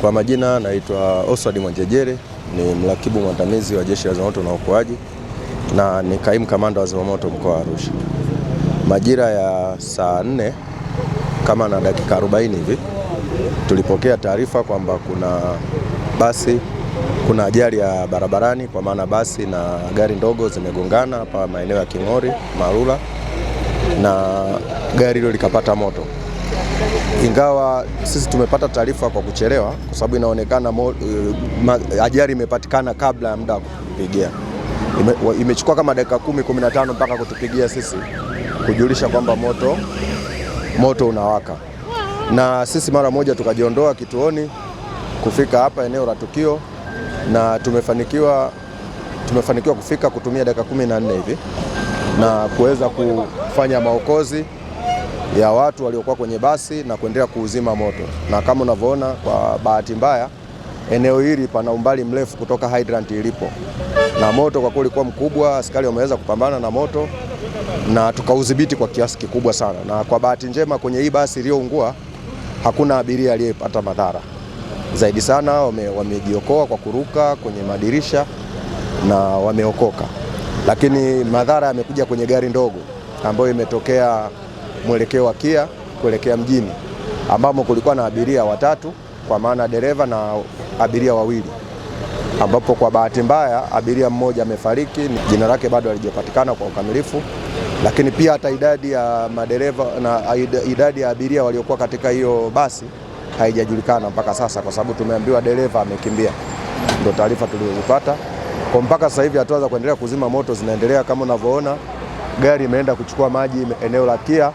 Kwa majina naitwa Oswald Mwanjejere, ni mrakibu mwandamizi wa Jeshi la Zimamoto na Uokoaji na ni kaimu kamanda wa zimamoto mkoa wa Arusha. Majira ya saa 4 kama na dakika 40 hivi tulipokea taarifa kwamba kuna ajali ya barabarani, kwa maana basi na gari ndogo zimegongana hapa maeneo ya King'ori, Marula, na gari hilo likapata moto. Ingawa sisi tumepata taarifa kwa kuchelewa, kwa sababu inaonekana ajali imepatikana kabla ya muda wa kutupigia. Imechukua kama dakika 10-15 mpaka kutupigia sisi kujulisha kwamba moto unawaka, na sisi mara moja tukajiondoa kituoni kufika hapa eneo la tukio, na tumefanikiwa kufika kutumia dakika 14 hivi na kuweza kufanya maokozi ya watu waliokuwa kwenye basi na kuendelea kuuzima moto. Na kama unavyoona, kwa bahati mbaya eneo hili pana umbali mrefu kutoka hydrant ilipo, na moto kwa kweli ulikuwa mkubwa. Askari wameweza kupambana na moto na tukaudhibiti kwa kiasi kikubwa sana, na kwa bahati njema kwenye hii basi iliyoungua hakuna abiria aliyepata madhara. Zaidi sana wamejiokoa kwa kuruka kwenye madirisha na wameokoka, lakini madhara yamekuja kwenye gari ndogo ambayo imetokea mwelekeo wa Kia kuelekea mjini, ambamo kulikuwa na abiria 3, kwa maana dereva na abiria 2, ambapo kwa bahati mbaya abiria mmoja amefariki, jina lake bado halijapatikana kwa ukamilifu, lakini pia hata idadi ya madereva na idadi ya abiria waliokuwa katika hiyo basi haijajulikana mpaka sasa, kwa sababu tumeambiwa dereva amekimbia. Ndio taarifa tulizopata. Kwa mpaka sasa hivi hatua za kuendelea kuzima moto zinaendelea. Kama unavyoona, gari imeenda kuchukua maji eneo la Kia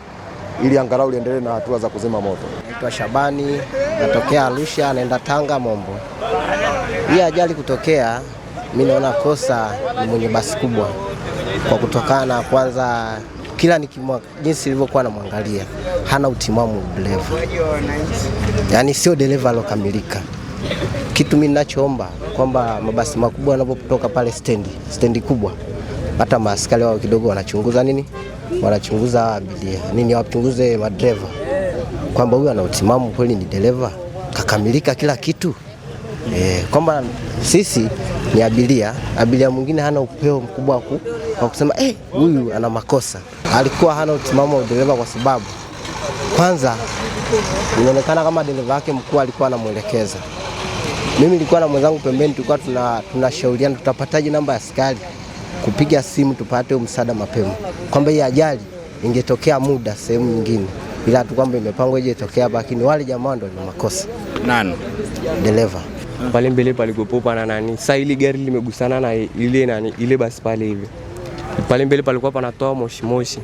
ili angalau liendelee na hatua za kuzima moto. Naitwa Shabani, natokea Arusha, naenda Tanga Mombo. Hii ajali kutokea, mimi naona kosa ni mwenye basi kubwa, kwa kutokana kwanza kila jinsi ilivyokuwa namwangalia hana utimamu dereva, yaani sio dereva alokamilika. Kitu mimi ninachoomba kwamba mabasi makubwa yanapotoka pale stendi kubwa, hata maaskari wao kidogo wanachunguza wanachunguza abiria wachunguze madereva kwamba huyu ana utimamu kweli, ni dereva kakamilika kila kitu. Kwamba sisi ni abiria mwingine hana upeo mkubwa wa kusema huyu ana makosa. Alikuwa hana utimamu wa dereva, kwa sababu kwanza inaonekana kama dereva wake mkuu alikuwa anamuelekeza. Mimi nilikuwa na mwenzangu pembeni, tulikuwa tunashauriana tutapataje namba ya askari kupiga simu tupate msaada mapema, kwamba hii ajali ingetokea muda sehemu nyingine, ila tu kwamba imepangwa ije itokea hapa, lakini wale jamaa ndio ni makosa. Nani? Dereva. Pale mbele palikopopa na nani. Sasa ile gari limegusana na ile basi pale hivi. Pale mbele palikuwa panatoa moshi.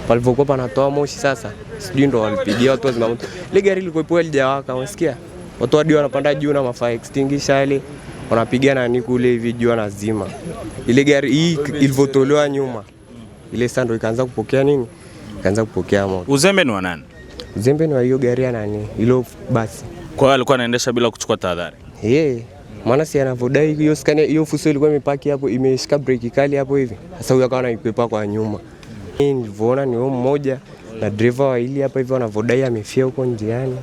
Palipokuwa panatoa moshi, sasa sijui ndo walipigia watu wa zimamoto. Ile gari ilikuwa halijawaka, unasikia? Watu hadi wanapanda juu na fire extinguisher ile wanapiga nani kule hivi juu na zima. Ile gari hii ilivyotolewa nyuma, ile sasa ndo ikaanza kupokea ikaanza kupokea moto. Uzembe ni wa nani? Uzembe ni wa hiyo gari ya nani, ilo basi. Kwa hiyo alikuwa anaendesha bila kuchukua tahadhari. Maana si anavodai hiyo fuso ilikuwa imepaki hapo, imeshika breki kali hapo hivi. Sasa huyo akawa anaikwepa kwa nyuma. Nilivyoona ni huyo mmoja na driver wa hili hapa hivi wanavodai amefia huko njiani.